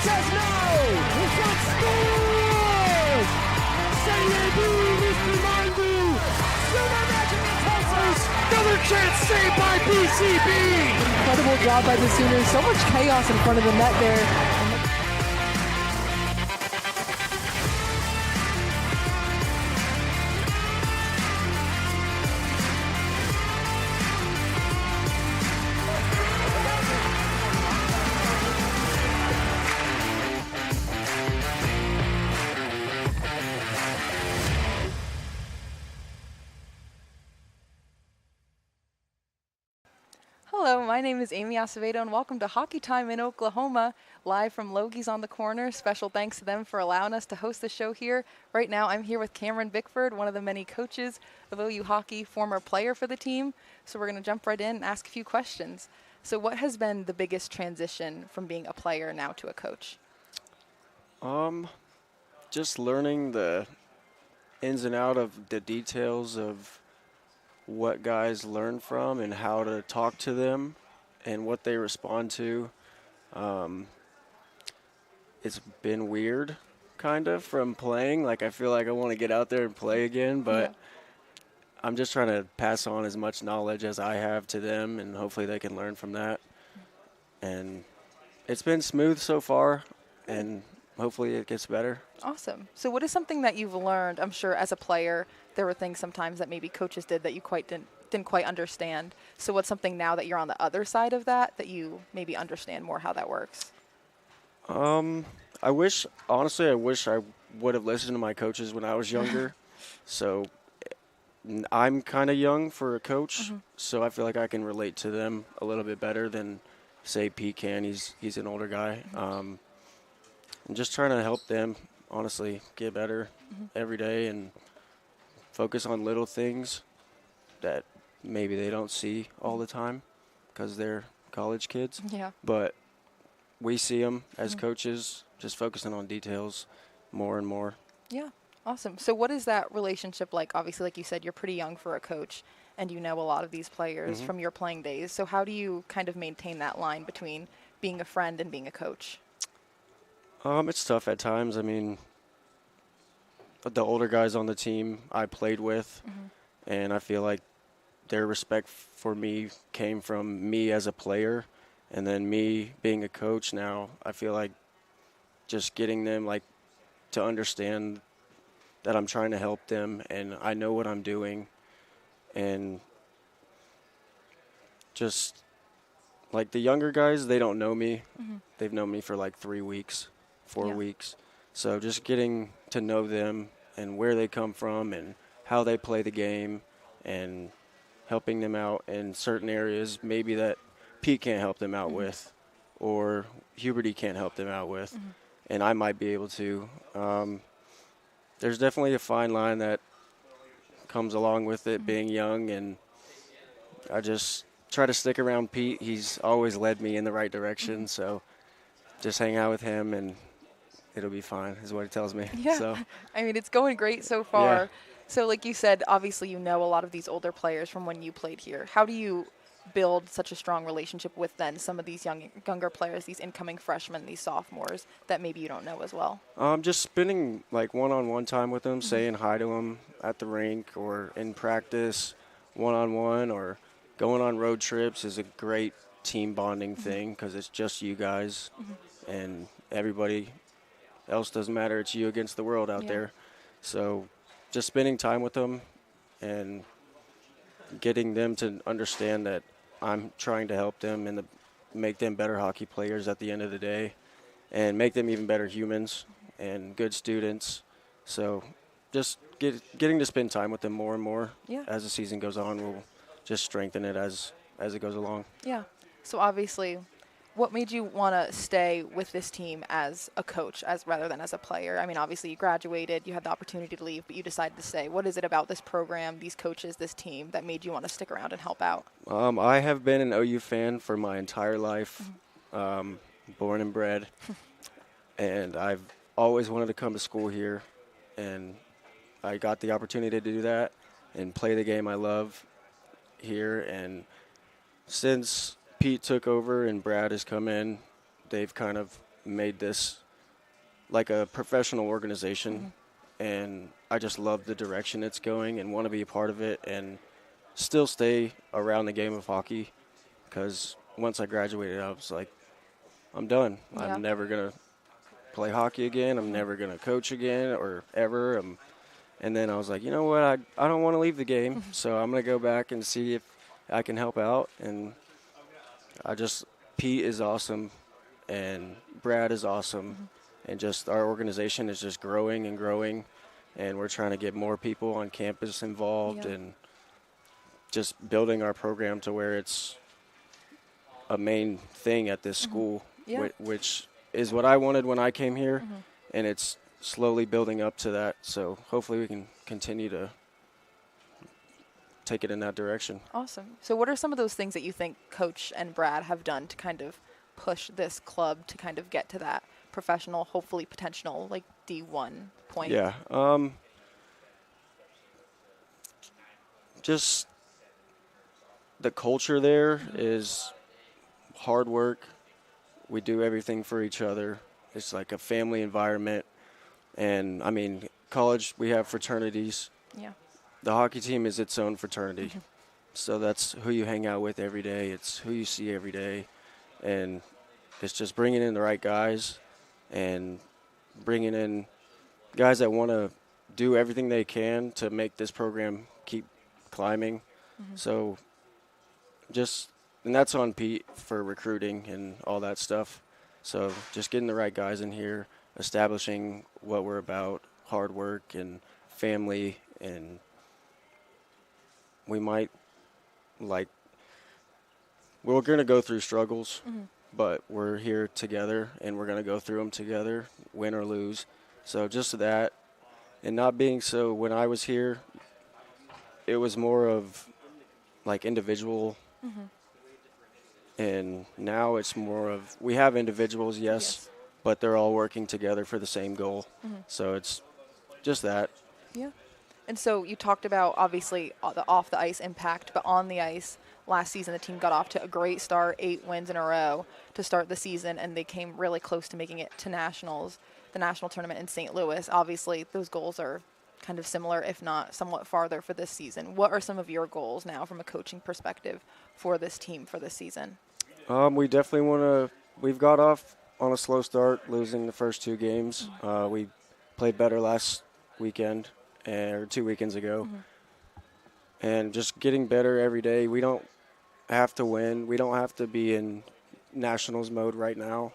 says no. It's not scores. Mr. Mondu. Super Magic Tulsa's another chance saved by BCB. Incredible job by the Sooners. So much chaos in front of the net there. Hello, my name is Amy Acevedo, and welcome to Hockey Time in Oklahoma, live from Logie's on the Corner. Special thanks to them for allowing us to host the show here. Right now, I'm here with Cameron Bickford, one of the many coaches of OU hockey, former player for the team. So we're going to jump right in and ask a few questions. So what has been the biggest transition from being a player now to a coach? Just learning the ins and out of the details of what guys learn from and how to talk to them and what they respond to. It's been weird, kind of, from playing. Like, I feel like I want to get out there and play again, but I'm just trying to pass on as much knowledge as I have to them, and hopefully they can learn from that. And it's been smooth so far, and hopefully it gets better. Awesome. So what is something that you've learned? I'm sure as a player, there were things sometimes that maybe coaches did that you didn't quite understand. So what's something now that you're on the other side of that you maybe understand more how that works? I wish I would have listened to my coaches when I was younger. So I'm kind of young for a coach, so I feel like I can relate to them a little bit better than, say, Pete can. He's an older guy. I'm just trying to help them, honestly, get better every day and focus on little things that maybe they don't see all the time because they're college kids. Yeah. But we see them as coaches, just focusing on details more and more. Yeah. Awesome. So what is that relationship like? Obviously, like you said, you're pretty young for a coach, and you know a lot of these players from your playing days. So how do you kind of maintain that line between being a friend and being a coach? It's tough at times. I mean, the older guys on the team I played with, and I feel like their respect for me came from me as a player, and then me being a coach now, I feel like just getting them like to understand that I'm trying to help them and I know what I'm doing, and just like the younger guys, they don't know me. They've known me for like 3 weeks, 4 weeks. So just getting to know them and where they come from and how they play the game and helping them out in certain areas maybe that Pete can't help them out with or Huberty can't help them out with, and I might be able to. There's definitely a fine line that comes along with it being young, and I just try to stick around Pete. He's always led me in the right direction, so just hang out with him and it'll be fine, is what he tells me. Yeah. So, I mean, it's going great so far. Yeah. So like you said, obviously you know a lot of these older players from when you played here. How do you build such a strong relationship with then some of these younger players, these incoming freshmen, these sophomores that maybe you don't know as well? Just spending like one-on-one time with them, saying hi to them at the rink or in practice, one-on-one, or going on road trips is a great team bonding thing because it's just you guys and everybody else doesn't matter. It's you against the world out there. So just spending time with them and getting them to understand that I'm trying to help them and make them better hockey players at the end of the day and make them even better humans and good students. So just getting to spend time with them more and more as the season goes on will just strengthen it as it goes along. Yeah. So obviously, what made you want to stay with this team as a coach rather than as a player? I mean, obviously you graduated, you had the opportunity to leave, but you decided to stay. What is it about this program, these coaches, this team that made you want to stick around and help out? I have been an OU fan for my entire life, born and bred, and I've always wanted to come to school here, and I got the opportunity to do that and play the game I love here. And since Pete took over and Brad has come in, they've kind of made this like a professional organization, and I just love the direction it's going and want to be a part of it and still stay around the game of hockey, because once I graduated, I was like, I'm done. Yeah. I'm never going to play hockey again. I'm never going to coach again or ever. And then I was like, you know what? I don't want to leave the game, so I'm going to go back and see if I can help out. And Pete is awesome, and Brad is awesome, and just our organization is just growing and growing, and we're trying to get more people on campus involved and just building our program to where it's a main thing at this school, which is what I wanted when I came here, and it's slowly building up to that. So hopefully we can continue to take it in that direction. Awesome. So what are some of those things that you think Coach and Brad have done to kind of push this club to kind of get to that professional, hopefully potential, like D1 point? Yeah. Just the culture there is hard work. We do everything for each other. It's like a family environment. And, I mean, college, we have fraternities. Yeah. The hockey team is its own fraternity. So that's who you hang out with every day. It's who you see every day. And it's just bringing in the right guys and bringing in guys that want to do everything they can to make this program keep climbing. So and that's on Pete for recruiting and all that stuff. So just getting the right guys in here, establishing what we're about, hard work and family, and we might, we're going to go through struggles, but we're here together, and we're going to go through them together, win or lose. So just that, and not being so, when I was here, it was more of like individual, and now it's more of, we have individuals, yes, but they're all working together for the same goal. So it's just that. Yeah. And so you talked about, obviously, the off-the-ice impact, but on the ice, last season the team got off to a great start, 8 wins in a row to start the season, and they came really close to making it to nationals, the national tournament in St. Louis. Obviously, those goals are kind of similar, if not somewhat farther for this season. What are some of your goals now from a coaching perspective for this team for this season? We definitely want to, we've got off on a slow start, losing the first 2 games. We played better last weekend, or 2 weekends ago. And just getting better every day. We don't have to win. We don't have to be in nationals mode right now.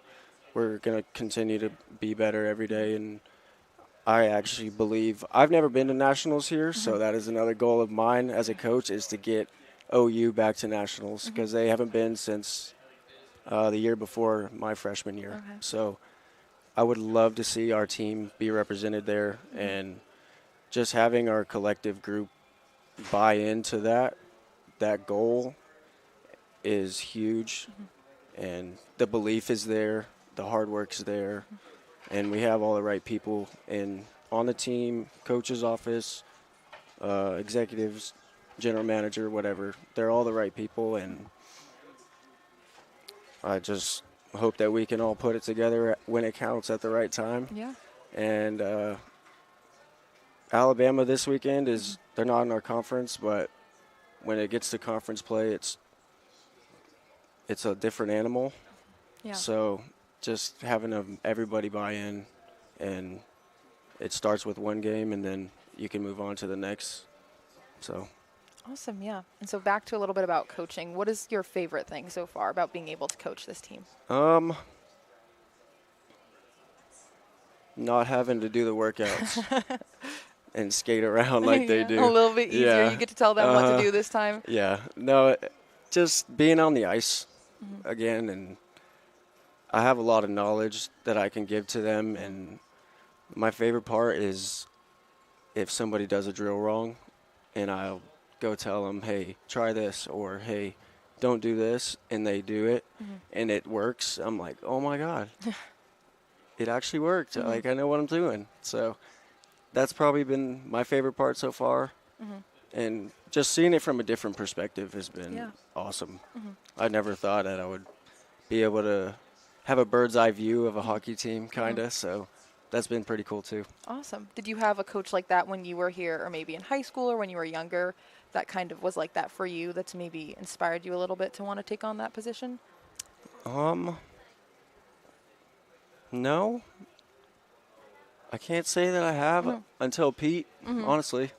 We're going to continue to be better every day. And I actually believe, I've never been to nationals here, so that is another goal of mine as a coach, is to get OU back to nationals, because they haven't been since the year before my freshman year. So I would love to see our team be represented there, and just having our collective group buy into that goal is huge. And the belief is there, the hard work's there, and we have all the right people on the team, coach's office, executives, general manager, whatever. They're all the right people, and I just hope that we can all put it together when it counts at the right time. Yeah. And Alabama this weekend they're not in our conference, but when it gets to conference play, it's a different animal. Yeah. So just having everybody buy in, and it starts with one game, and then you can move on to the next. So. Awesome, yeah. And so back to a little bit about coaching. What is your favorite thing so far about being able to coach this team? Not having to do the workouts and skate around like they do. A little bit easier. Yeah. You get to tell them what to do this time. Yeah. No, just being on the ice again, and I have a lot of knowledge that I can give to them, and my favorite part is if somebody does a drill wrong, and I'll go tell them, hey, try this, or hey, don't do this, and they do it, and it works. I'm like, oh my God, it actually worked. Like, I know what I'm doing. So that's probably been my favorite part so far. And just seeing it from a different perspective has been awesome. I never thought that I would be able to have a bird's eye view of a hockey team, kind of. So that's been pretty cool too. Awesome. Did you have a coach like that when you were here, or maybe in high school or when you were younger, that kind of was like that for you, that's maybe inspired you a little bit to want to take on that position? No. I can't say that I have until Pete, honestly.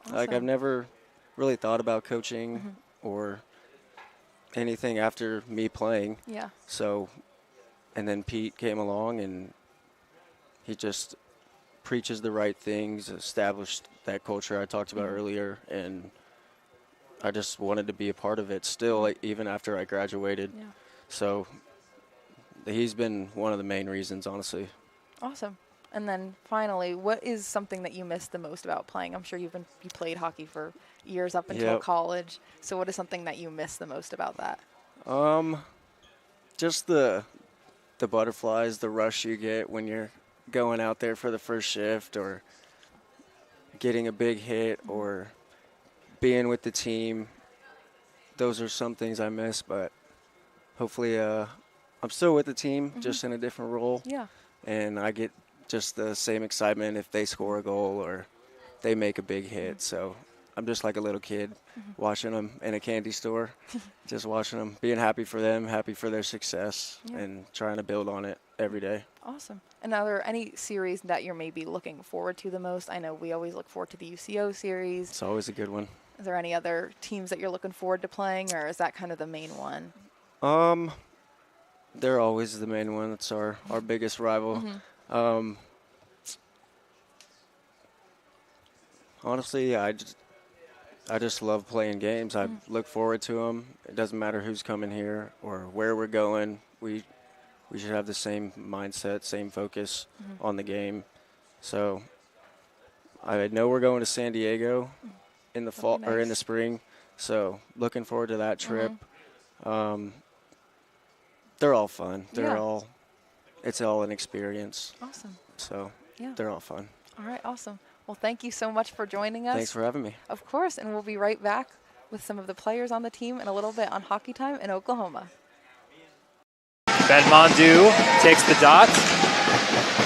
Awesome. Like, I've never really thought about coaching or anything after me playing. Yeah. So, and then Pete came along, and he just preaches the right things, established that culture I talked about earlier, and I just wanted to be a part of it still, like, even after I graduated. Yeah. So he's been one of the main reasons, honestly. Awesome. And then finally, what is something that you miss the most about playing? I'm sure you played hockey for years up until college. So what is something that you miss the most about that? Just the butterflies, the rush you get when you're going out there for the first shift, or getting a big hit, or being with the team. Those are some things I miss, but hopefully I'm still with the team, just in a different role. Yeah. And I get just the same excitement if they score a goal or they make a big hit. So I'm just like a little kid watching them in a candy store, just watching them, being happy for them, happy for their success, and trying to build on it every day. Awesome. And are there any series that you're maybe looking forward to the most? I know we always look forward to the UCO series. It's always a good one. Is there any other teams that you're looking forward to playing, or is that kind of the main one? They're always the main one. It's our biggest rival. Honestly, I just love playing games. I look forward to them. It doesn't matter who's coming here or where we're going. We should have the same mindset, same focus on the game. So I know we're going to San Diego in the fall or in the spring. So looking forward to that trip. They're all fun. It's all an experience. Awesome. So they're all fun. All right, awesome. Well, thank you so much for joining us. Thanks for having me. Of course, and we'll be right back with some of the players on the team in a little bit on Hockey Time in Oklahoma. Ben Mondu takes the dot,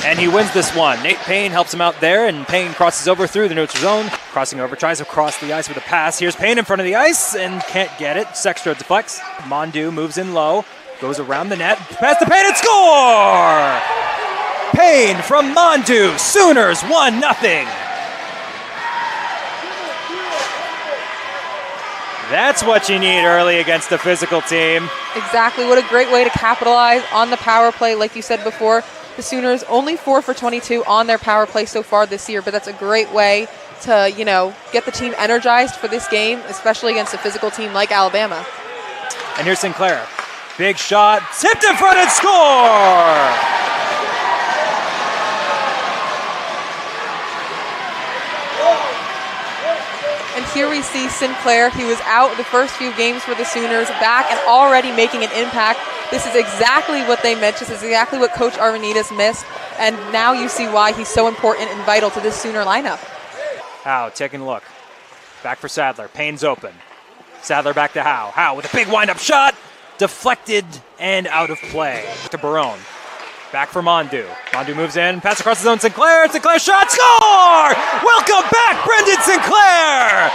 and he wins this one. Nate Payne helps him out there, and Payne crosses over through the neutral zone. Crossing over, tries to cross the ice with a pass. Here's Payne in front of the ice and can't get it. Sextra deflects. Mondu moves in low, goes around the net, pass to Payne and score! Payne from Mondu, Sooners 1-0. That's what you need early against a physical team. Exactly. What a great way to capitalize on the power play. Like you said before, the Sooners only 4 for 22 on their power play so far this year, but that's a great way to, get the team energized for this game, especially against a physical team like Alabama. And here's Sinclair. Big shot, tipped in front and score! And here we see Sinclair. He was out the first few games for the Sooners, back and already making an impact. This is exactly what they meant. This is exactly what Coach Arvanitas missed. And now you see why he's so important and vital to this Sooner lineup. Howe taking a look. Back for Sadler. Payne's open. Sadler back to Howe. Howe with a big wind-up shot. Deflected and out of play. To Barone. Back for Mondu. Mondu moves in. Pass across the zone. Sinclair. Sinclair shot. Score! Welcome back, Brendan Sinclair!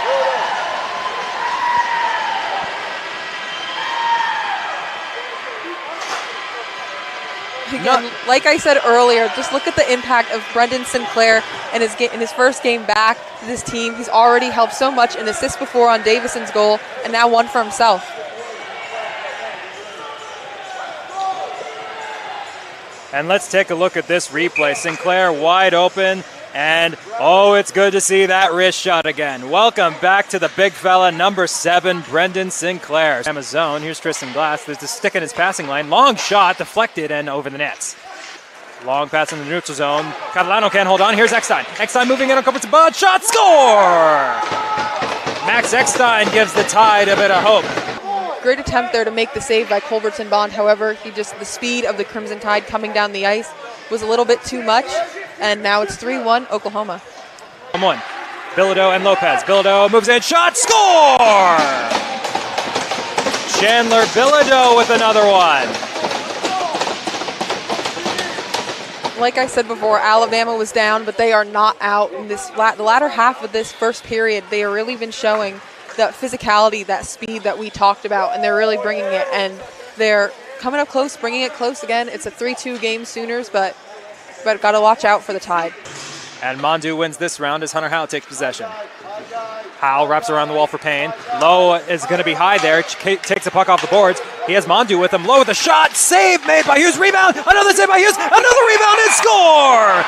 Again, like I said earlier, just look at the impact of Brendan Sinclair in his first game back to this team. He's already helped so much, an assist before on Davison's goal, and now one for himself. And let's take a look at this replay. Sinclair wide open, and it's good to see that wrist shot again. Welcome back to the big fella, number 7, Brendan Sinclair. Amazon, here's Tristan Glass. There's a stick in his passing line. Long shot, deflected and over the nets. Long pass in the neutral zone. Catalano can't hold on. Here's Eckstein. Eckstein moving in on Culbertson. Shot, score! Max Eckstein gives the Tide a bit of hope. Great attempt there to make the save by Culbertson Bond. However, the speed of the Crimson Tide coming down the ice was a little bit too much. And now it's 3-1 Oklahoma. 1. Bilodeau and Lopez. Bilodeau moves in. Shot, score! Chandler Bilodeau with another one. like I said before, Alabama was down, but they are not out in this the latter half of this first period. They have really been showing that physicality, that speed that we talked about, and they're really bringing it. And they're coming up close, bringing it close again. It's a 3-2 game Sooners, but got to watch out for the Tide. And Mondu wins this round as Hunter Howe takes possession. Howe wraps around the wall for Payne. Lowe is going to be high there. Takes the puck off the boards. He has Mondu with him. Lowe with a shot. Save made by Hughes. Rebound. Another save by Hughes. Another rebound and score!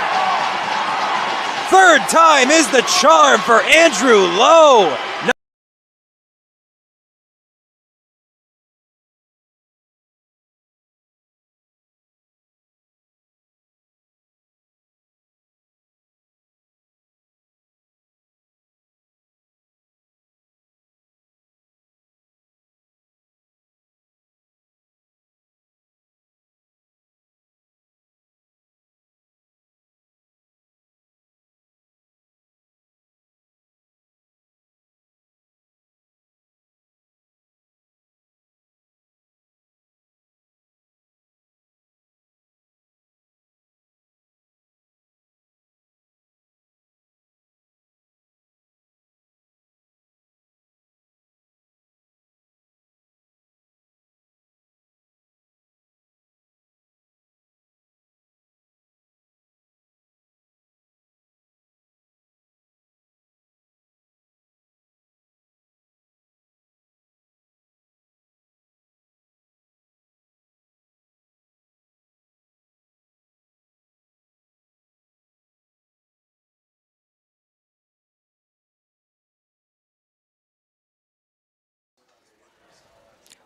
Third time is the charm for Andrew Lowe.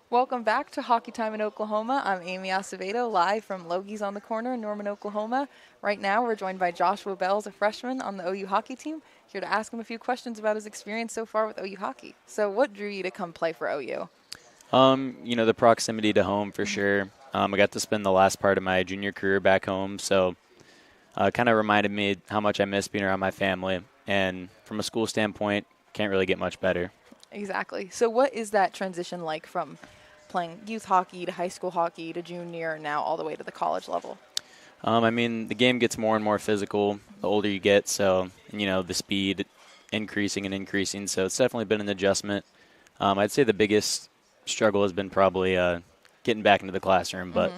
Welcome back to Hockey Time in Oklahoma. I'm Amy Acevedo, live from Logie's on the Corner in Norman, Oklahoma. Right now, we're joined by Joshua Belz, a freshman on the OU hockey team, here to ask him a few questions about his experience so far with OU hockey. So what drew you to come play for OU? The proximity to home for sure. I got to spend the last part of my junior career back home, so kind of reminded me how much I miss being around my family. And from a school standpoint, can't really get much better. Exactly. So what is that transition like from playing youth hockey to high school hockey to junior and now all the way to the college level? The game gets more and more physical the older you get, so, the speed increasing and increasing, so it's definitely been an adjustment. I'd say the biggest struggle has been probably getting back into the classroom, but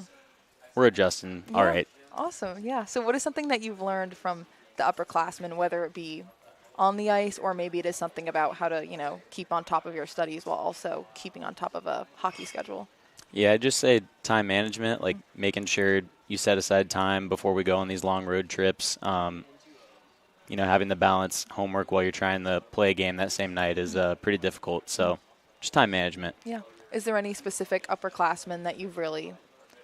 we're adjusting all right. Awesome, yeah. So what is something that you've learned from the upperclassmen, whether it be on the ice or maybe it is something about how to, keep on top of your studies while also keeping on top of a hockey schedule? Yeah, I'd just say time management, like making sure you set aside time before we go on these long road trips. Having to balance homework while you're trying to play a game that same night is pretty difficult. So just time management. Yeah. Is there any specific upperclassmen that you've really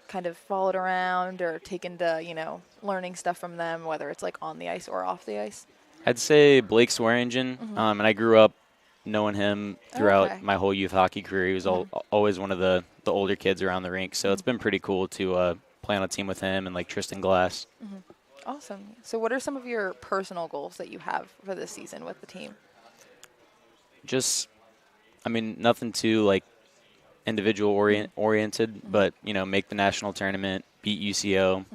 kind of followed around or taken to, learning stuff from them, whether it's like on the ice or off the ice? I'd say Blake Swearingen, and I grew up knowing him throughout my whole youth hockey career. He was always one of the older kids around the rink, so it's been pretty cool to play on a team with him and like Tristan Glass. Awesome. So what are some of your personal goals that you have for this season with the team? Just, nothing too like individual oriented, but, make the national tournament, beat UCO.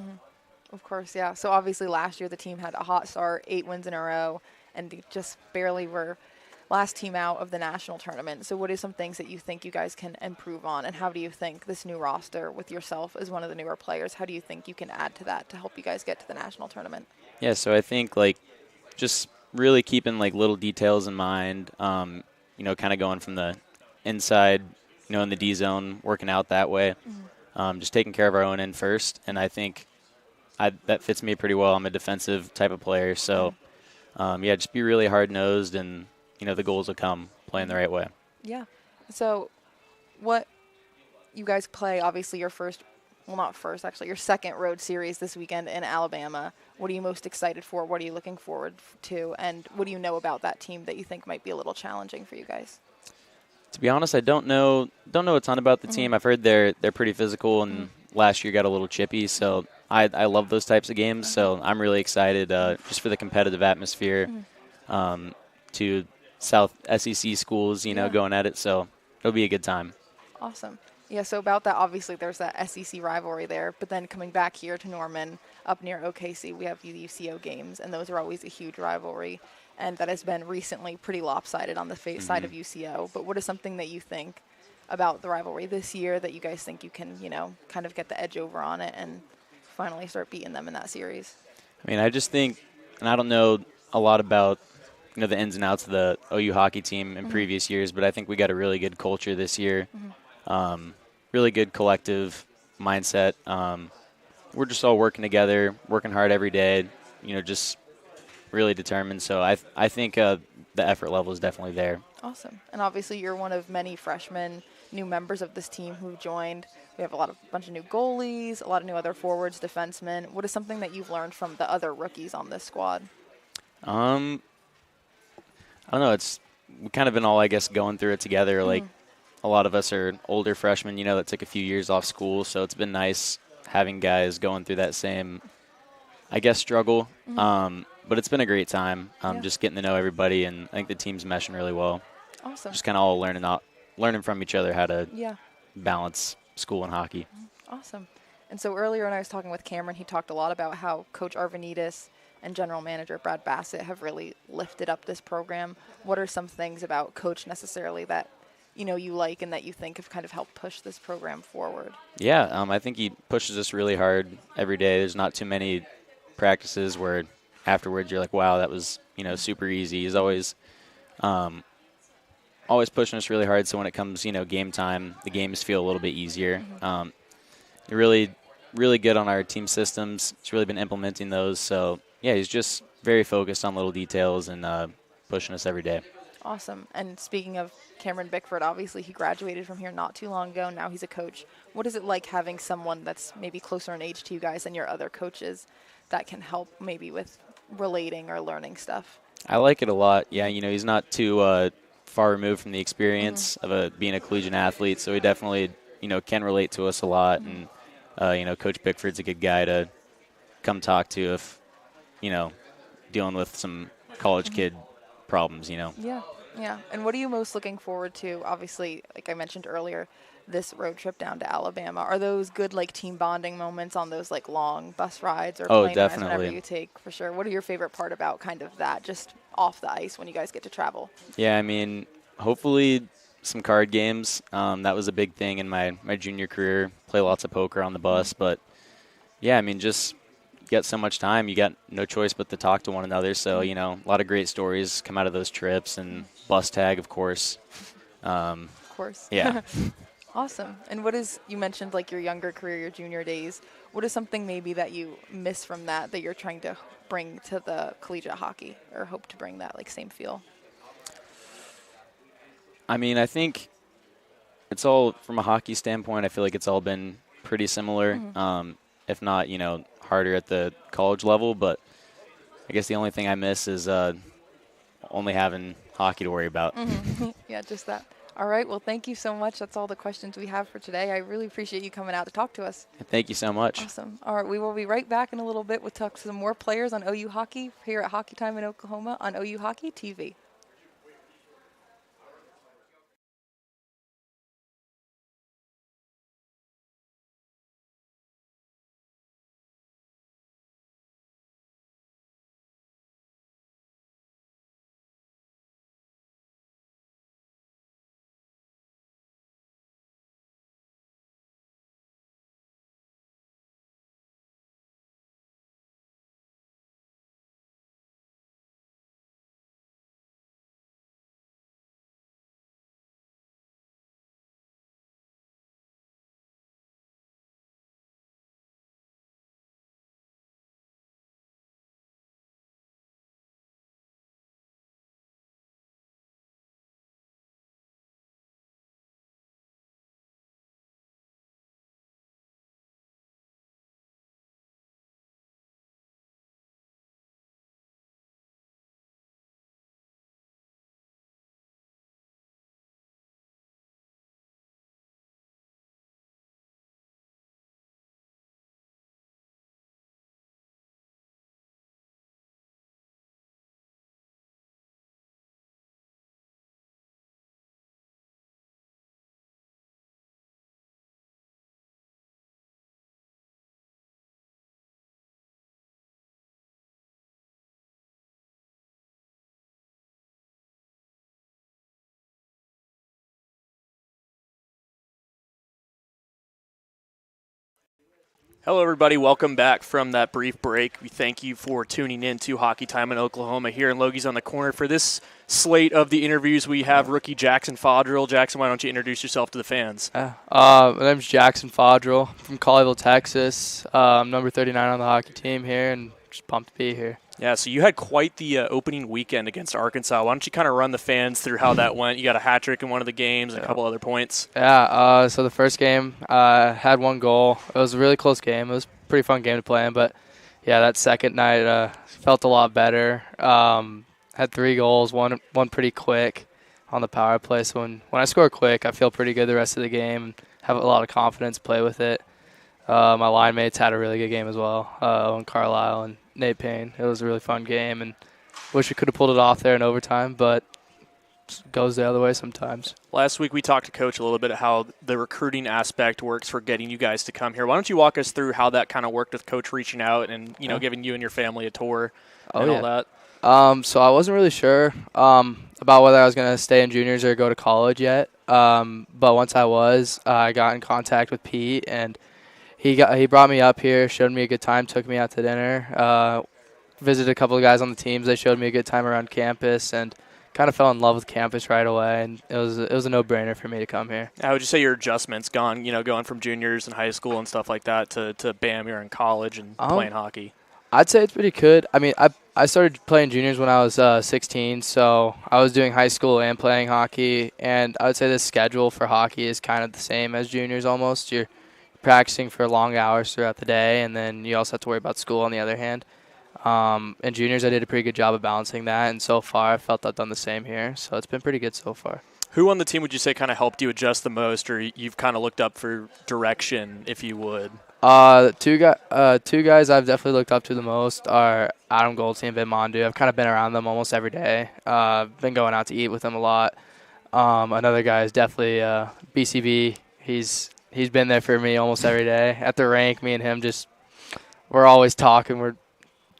Of course, yeah. So obviously last year the team had a hot start, 8 wins in a row, and they just barely were last team out of the national tournament. So what are some things that you think you guys can improve on, and how do you think this new roster with yourself as one of the newer players, how do you think you can add to that to help you guys get to the national tournament? Yeah, so I think just really keeping little details in mind, kind of going from the inside, in the D zone, working out that way, just taking care of our own end first, and I think that fits me pretty well. I'm a defensive type of player, so just be really hard-nosed, and the goals will come playing the right way. Yeah. So what you guys play, obviously your your second road series this weekend in Alabama. What are you most excited for? What are you looking forward to? And what do you know about that team that you think might be a little challenging for you guys? To be honest, I don't know a ton about the team. I've heard they're pretty physical, and last year got a little chippy, so I love those types of games, so I'm really excited just for the competitive atmosphere, to South SEC schools, going at it, so it'll be a good time. Awesome. Yeah, so about that, obviously there's that SEC rivalry there, but then coming back here to Norman, up near OKC, we have the UCO games, and those are always a huge rivalry, and that has been recently pretty lopsided on the side of UCO. But what is something that you think about the rivalry this year that you guys think you can, kind of get the edge over on it and finally start beating them in that series? I mean, I just think, and I don't know a lot about the ins and outs of the OU hockey team in previous years, but I think we got a really good culture this year. Really good collective mindset. We're just all working together, working hard every day, just really determined. So I think the effort level is definitely there. Awesome. And obviously you're one of many freshmen, new members of this team who joined. We have a bunch of new goalies, a lot of new other forwards, defensemen. What is something that you've learned from the other rookies on this squad? I don't know. We've kind of been all, I guess, going through it together. Like, a lot of us are older freshmen, that took a few years off school. So it's been nice having guys going through that same, I guess, struggle. But it's been a great time, just getting to know everybody, and I think the team's meshing really well. Awesome. Just kind of all learning from each other how to balance school and hockey. Awesome. And so earlier when I was talking with Cameron, he talked a lot about how Coach Arvanitis and General Manager Brad Bassett have really lifted up this program. What are some things about Coach necessarily that you like and that you think have kind of helped push this program forward? Yeah, I think he pushes us really hard every day. There's not too many practices where afterwards you're like, wow, that was super easy. He's always pushing us really hard. So when it comes game time, the games feel a little bit easier. Really, really good on our team systems. He's really been implementing those. So yeah, he's just very focused on little details and pushing us every day. Awesome. And speaking of Cameron Bickford, obviously he graduated from here not too long ago. Now he's a coach. What is it like having someone that's maybe closer in age to you guys than your other coaches that can help maybe with relating or learning stuff? I like it a lot. Yeah, he's not too far removed from the experience of being a collegiate athlete, so he definitely, can relate to us a lot. And, Coach Bickford's a good guy to come talk to if, dealing with some college kid problems, Yeah. And what are you most looking forward to? Obviously, like I mentioned earlier, this road trip down to Alabama. Are those good team bonding moments on those long bus rides or plane rides whenever you take, for sure? What are your favorite part about kind of that, just off the ice when you guys get to travel? Yeah, I mean, hopefully some card games. That was a big thing in my junior career. Play lots of poker on the bus, but yeah, I mean, just get so much time, you got no choice but to talk to one another. So, a lot of great stories come out of those trips, and bus tag, of course. Of course. Yeah. Awesome. And you mentioned your younger career, your junior days. What is something maybe that you miss from that you're trying to bring to the collegiate hockey, or hope to bring that same feel? I mean, I think it's all, from a hockey standpoint, I feel like it's all been pretty similar, if not, harder at the college level. But I guess the only thing I miss is only having hockey to worry about. Yeah, just that. All right. Well, thank you so much. That's all the questions we have for today. I really appreciate you coming out to talk to us. Thank you so much. Awesome. All right. We will be right back in a little bit. We'll talk to some more players on OU hockey here at Hockey Time in Oklahoma on OU Hockey TV. Hello, everybody. Welcome back from that brief break. We thank you for tuning in to Hockey Time in Oklahoma here in Logie's on the Corner. For this slate of the interviews, we have rookie Jackson Foddrill. Jackson, why don't you introduce yourself to the fans? My name's Jackson Foddrill from Colleyville, Texas. I'm number 39 on the hockey team here, and just pumped to be here. Yeah, so you had quite the opening weekend against Arkansas. Why don't you kind of run the fans through how that went? You got a hat trick in one of the games and a couple other points. Yeah, so the first game had one goal. It was a really close game. It was a pretty fun game to play in, but yeah, that second night felt a lot better. Had 3 goals, one pretty quick on the power play. So when I score quick, I feel pretty good the rest of the game and have a lot of confidence to play with it. My line mates had a really good game as well, Owen Carlisle and Nate Payne. It was a really fun game, and wish we could have pulled it off there in overtime, but it goes the other way sometimes. Last week we talked to Coach a little bit how the recruiting aspect works for getting you guys to come here. Why don't you walk us through how that kind of worked with Coach reaching out and giving you and your family a tour all that? So I wasn't really sure about whether I was going to stay in juniors or go to college yet, but once I was, I got in contact with Pete, and he brought me up here, showed me a good time, took me out to dinner, visited a couple of guys on the teams. They showed me a good time around campus, and kind of fell in love with campus right away. And it was a no-brainer for me to come here. How would you say your adjustments going from juniors and high school and stuff like that to bam, you're in college and playing hockey? I'd say it's pretty good. I mean, I started playing juniors when I was 16, so I was doing high school and playing hockey. And I would say the schedule for hockey is kind of the same as juniors almost. You're practicing for long hours throughout the day, and then you also have to worry about school on the other hand. In juniors, I did a pretty good job of balancing that, and so far I felt I've done the same here, so it's been pretty good so far. Who on the team would you say kind of helped you adjust the most, or you've kind of looked up for direction, if you would? Two guys I've definitely looked up to the most are Adam Goldstein and Ben Mondu. I've kind of been around them almost every day. Been going out to eat with them a lot. Another guy is definitely BCB. He's been there for me almost every day. At the rink, me and him we're always talking. We're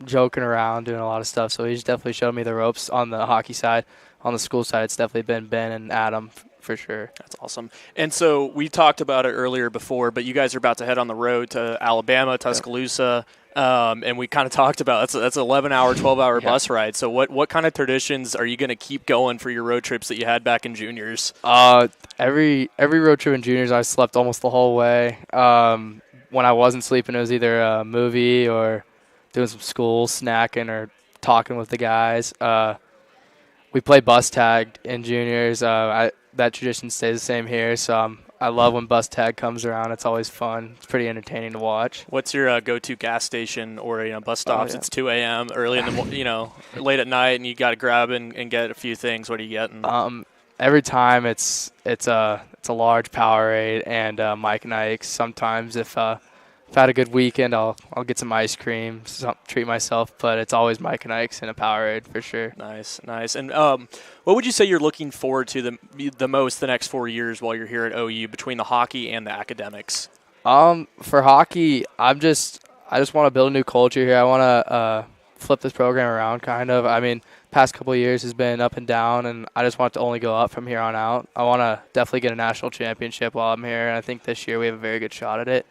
joking around, doing a lot of stuff. So he's definitely showed me the ropes on the hockey side. On the school side, it's definitely been Ben and Adam for sure. That's awesome. And so we talked about it earlier before, but you guys are about to head on the road to Alabama, Tuscaloosa, and we kind of talked about that's an 11-hour, 12-hour bus ride. So what kind of traditions are you going to keep going for your road trips that you had back in juniors? Every road trip in juniors, I slept almost the whole way. When I wasn't sleeping, it was either a movie or doing some school, snacking, or talking with the guys. We play bus tag in juniors. That tradition stays the same here, so I love when bus tag comes around. It's always fun. It's pretty entertaining to watch. What's your go-to gas station or bus stops? It's 2 a.m. early in the late at night, and you got to grab and get a few things. What are you getting? Every time it's a large Powerade and Mike and Ike's. Sometimes if I've had a good weekend, I'll get some ice cream, treat myself, but it's always Mike and Ike's and a Powerade for sure. Nice. And what would you say you're looking forward to the most the next 4 years while you're here at OU between the hockey and the academics? For hockey, I just want to build a new culture here. I want to flip this program around kind of. I mean, past couple of years has been up and down, and I just want it to only go up from here on out. I want to definitely get a national championship while I'm here, and I think this year we have a very good shot at it.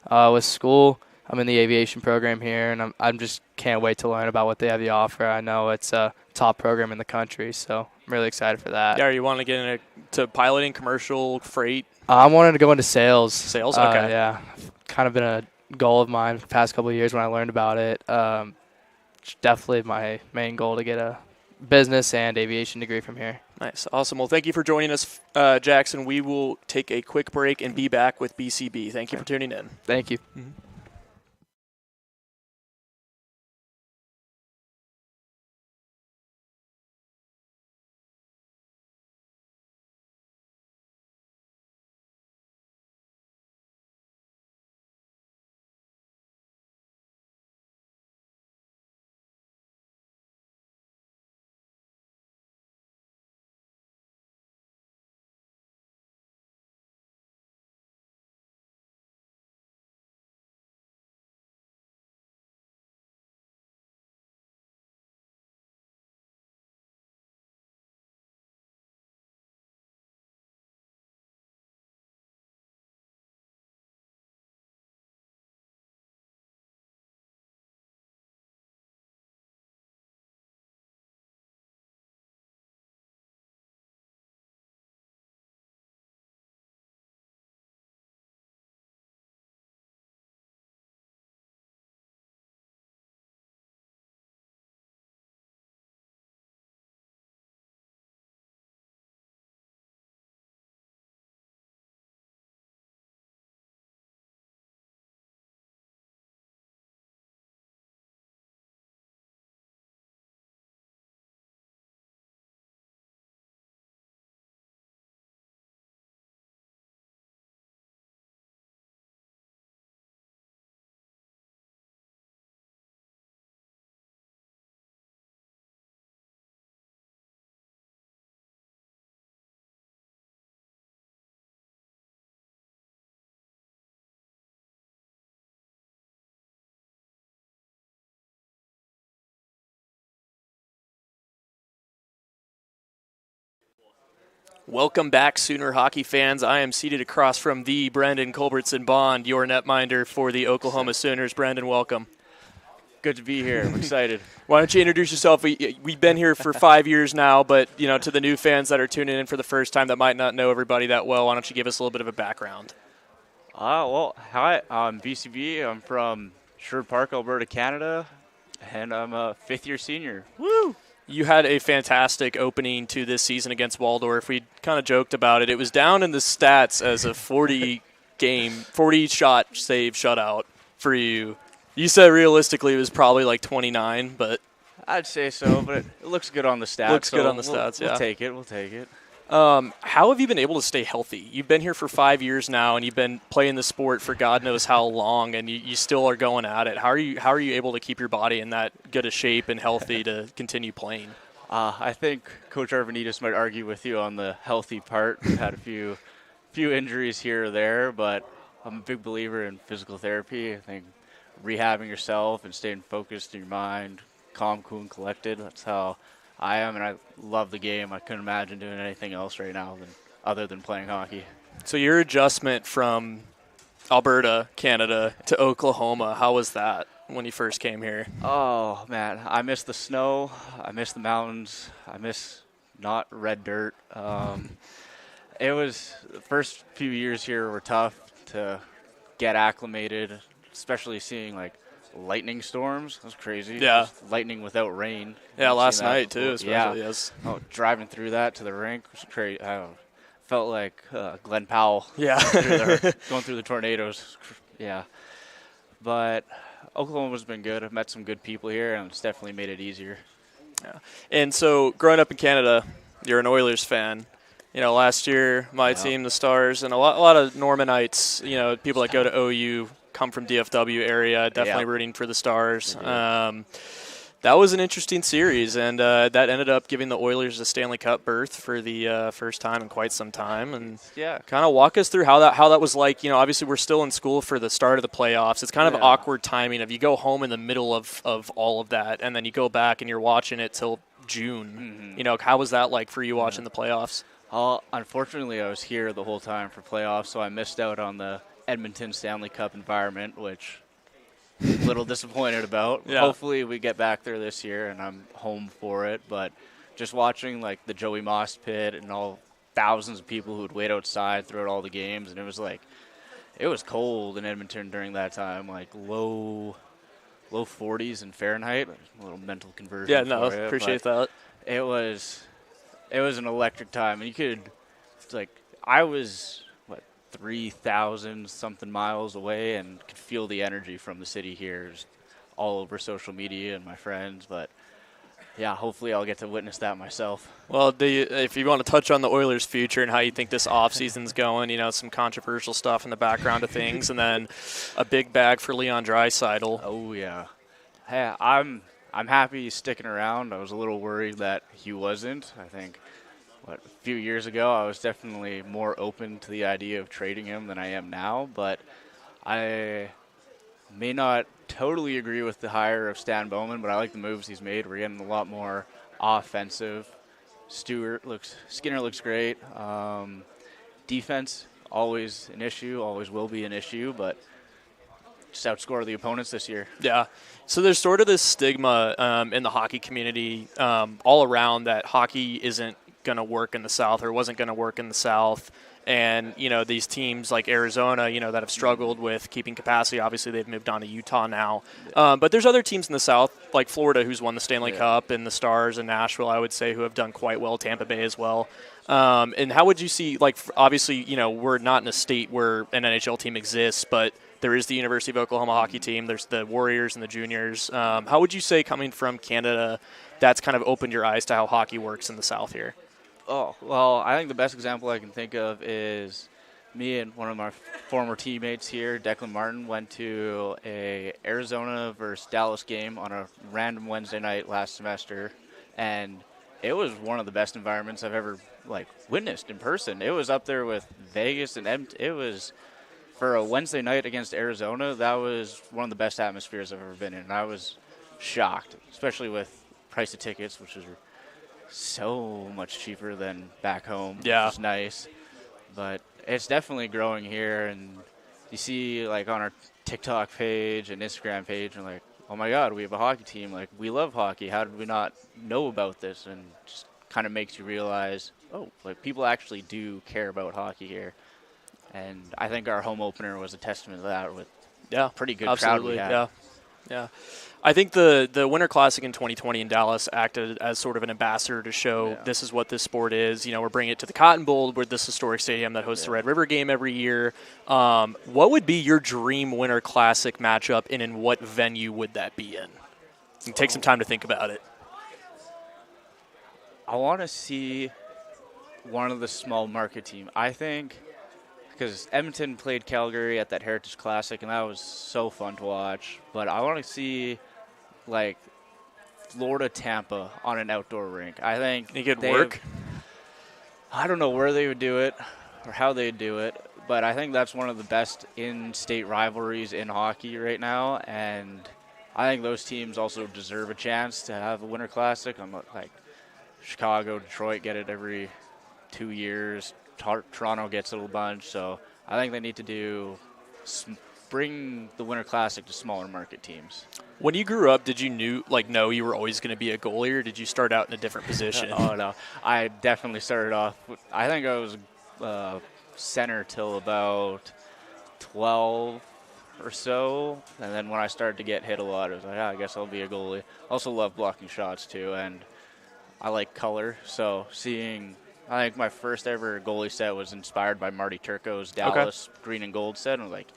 With school, I'm in the aviation program here, and I'm just can't wait to learn about what they have to offer. I know it's a top program in the country, so I'm really excited for that. Yeah, you want to get into piloting, commercial, freight? I'm wanting to go into sales. Sales? Okay. Yeah, kind of been a goal of mine for the past couple of years when I learned about it. It's definitely my main goal to get a business and aviation degree from here. Nice. Awesome. Well, thank you for joining us, Jackson. We will take a quick break and be back with BCB. Thank you for tuning in. Thank you. Mm-hmm. Welcome back, Sooner hockey fans. I am seated across from the Brendan Culbertson Bond, your netminder for the Oklahoma Sooners. Brendan, welcome. Good to be here. I'm excited. Why don't you introduce yourself? We've been here for 5 years now, but to the new fans that are tuning in for the first time that might not know everybody that well, why don't you give us a little bit of a background? Well, hi. I'm BCB. I'm from Sherwood Park, Alberta, Canada, and I'm a fifth-year senior. Woo! You had a fantastic opening to this season against Waldorf. We kind of joked about it. It was down in the stats as a 40-shot save shutout for you. You said realistically it was probably like 29, but I'd say so, but it looks good on the stats. Looks good on the stats, yeah. We'll take it. We'll take it. How have you been able to stay healthy? You've been here for 5 years now, and you've been playing the sport for God knows how long, and you still are going at it. How are you able to keep your body in that good a shape and healthy to continue playing? I think Coach Arvanitis might argue with you on the healthy part. We've had a few injuries here or there, but I'm a big believer in physical therapy. I think rehabbing yourself and staying focused in your mind, calm, cool, and collected. That's how I am, and I love the game. I couldn't imagine doing anything else right now other than playing hockey. So your adjustment from Alberta, Canada, to Oklahoma, how was that when you first came here? Oh, man, I miss the snow. I miss the mountains. I miss not red dirt. It was the first few years here were tough to get acclimated, especially seeing, like, lightning storms. That was crazy. Yeah. Just lightning without rain. Yeah, last night, before. too, especially, yeah. yes. Oh, driving through that to the rink was crazy. I don't know. Felt like Glenn Powell. Yeah. Going through the tornadoes. Yeah. But Oklahoma's been good. I've met some good people here, and it's definitely made it easier. Yeah. And so growing up in Canada, you're an Oilers fan. Last year, my team, the Stars, and a lot of Normanites, people that go to OU, come from DFW area, definitely rooting for the Stars. That was an interesting series, and that ended up giving the Oilers a Stanley Cup berth for the first time in quite some time. And kind of walk us through how that was like. Obviously we're still in school for the start of the playoffs. It's kind of awkward timing of you go home in the middle of all of that, and then you go back and you're watching it till June. Mm-hmm. How was that like for you watching the playoffs? Unfortunately, I was here the whole time for playoffs, so I missed out on the Edmonton Stanley Cup environment, which I'm a little disappointed about. Yeah. Hopefully we get back there this year and I'm home for it. But just watching like the Joey Moss pit and all thousands of people who would wait outside throughout all the games, and it was cold in Edmonton during that time, like low 40s in Fahrenheit. A little mental conversion. Yeah, no, for you, appreciate but that. It was an electric time, and I was 3,000 something miles away and could feel the energy from the city here, just all over social media and my friends. But yeah, hopefully I'll get to witness that myself. Well, if you want to touch on the Oilers' future and how you think this offseason's going, some controversial stuff in the background of things, and then a big bag for Leon Draisaitl. Oh yeah, hey, I'm happy he's sticking around. I was a little worried that he wasn't. I think a few years ago I was definitely more open to the idea of trading him than I am now, but I may not totally agree with the hire of Stan Bowman, but I like the moves he's made. We're getting a lot more offensive. Skinner looks great. Defense, always an issue, always will be an issue, but just outscore the opponents this year. Yeah. So there's sort of this stigma in the hockey community all around that hockey isn't going to work in the South or wasn't going to work in the South. And, these teams like Arizona, that have struggled with keeping capacity. Obviously, they've moved on to Utah now. But there's other teams in the South, like Florida, who's won the Stanley Cup, and the Stars, and Nashville, I would say, who have done quite well, Tampa Bay as well. And how would you see, obviously, we're not in a state where an NHL team exists, but there is the University of Oklahoma hockey team. There's the Warriors and the juniors. How would you say, coming from Canada, that's kind of opened your eyes to how hockey works in the South here? Oh, well, I think the best example I can think of is me and one of my former teammates here, Declan Martin, went to a Arizona versus Dallas game on a random Wednesday night last semester, and it was one of the best environments I've ever witnessed in person. It was up there with Vegas and it was, for a Wednesday night against Arizona, that was one of the best atmospheres I've ever been in. And I was shocked, especially with price of tickets, which is so much cheaper than back home, Yeah. which is nice. But it's definitely growing here, and you see, like, on our TikTok page and Instagram page, and like, oh my God, we have a hockey team. Like, we love hockey. How did we not know about this? And just kind of makes you realize, oh, like, people actually do care about hockey here. And I think our home opener was a testament to that with pretty good crowd we had. Yeah. I think the Winter Classic in 2020 in Dallas acted as sort of an ambassador to show this is what this sport is. You know, we're bringing it to the Cotton Bowl, where this historic stadium that hosts the Red River game every year. What would be your dream Winter Classic matchup, and in what venue would that be in? You can take some time to think about it. I want to see one of the small market team. I think because Edmonton played Calgary at that Heritage Classic, and that was so fun to watch. But I want to see, like, Florida Tampa on an outdoor rink. I think it could work. I don't know where they would do it or how they'd do it, but I think that's one of the best in-state rivalries in hockey right now, and I think those teams also deserve a chance to have a Winter Classic. I'm like, Chicago, Detroit get it every 2 years. Toronto gets a little bunch, so I think they need to bring the Winter Classic to smaller market temes. When you grew up, did you know you were always going to be a goalie, or did you start out in a different position? Oh, no. I definitely started off, I think I was center till about 12 or so, and then when I started to get hit a lot, I was like, I guess I'll be a goalie. Also love blocking shots, too, and I like color, so I think my first ever goalie set was inspired by Marty Turco's Dallas green and gold set. And I was like,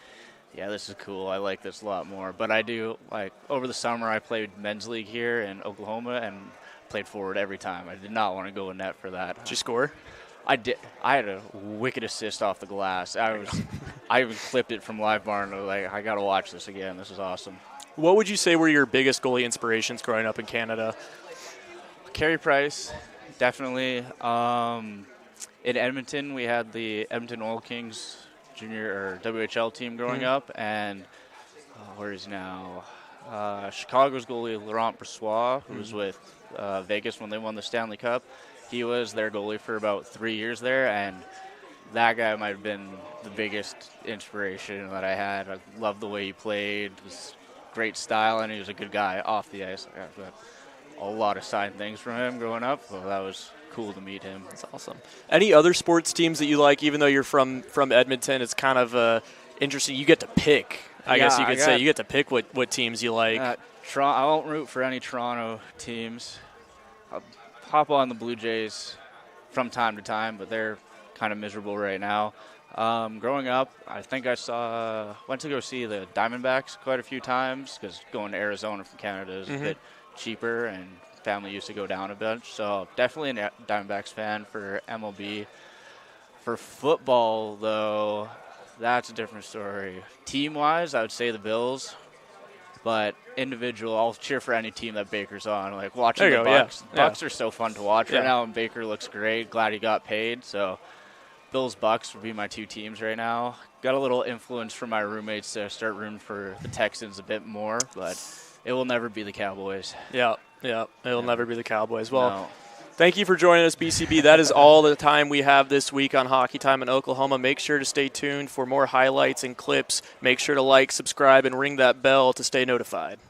yeah, this is cool. I like this a lot more. But I do, like, over the summer I played men's league here in Oklahoma and played forward every time. I did not want to go in net for that. Did you score? I did. I had a wicked assist off the glass. I even clipped it from Live Barn. I was like, I got to watch this again. This is awesome. What would you say were your biggest goalie inspirations growing up in Canada? Carey Price. Definitely. In Edmonton, we had the Edmonton Oil Kings junior or WHL team growing up, and where is he now? Chicago's goalie Laurent Brossoit, who was with Vegas when they won the Stanley Cup. He was their goalie for about 3 years there, and that guy might have been the biggest inspiration that I had. I loved the way he played. It was great style, and he was a good guy off the ice. I got a lot of signed things from him growing up, so that was cool to meet him. That's awesome. Any other sports teams that you like, even though you're from Edmonton? It's kind of interesting. You get to pick. I guess you could say you get to pick what teams you like. I won't root for any Toronto teams. I'll hop on the Blue Jays from time to time, but they're kind of miserable right now. Growing up, I think I went to go see the Diamondbacks quite a few times because going to Arizona from Canada is a bit cheaper, and family used to go down a bunch. So definitely a Diamondbacks fan for MLB. For football, though, that's a different story. Team-wise, I would say the Bills. But individual, I'll cheer for any team that Baker's on. Like watching the Bucks. Bucks are so fun to watch right now, and Baker looks great. Glad he got paid. So Bills, Bucks would be my two teams right now. Got a little influence from my roommates to start rooting for the Texans a bit more, but it will never be the Cowboys. Yeah, it'll never be the Cowboys. Well, thank you for joining us, BCB. That is all the time we have this week on Hockey Time in Oklahoma. Make sure to stay tuned for more highlights and clips. Make sure to like, subscribe, and ring that bell to stay notified.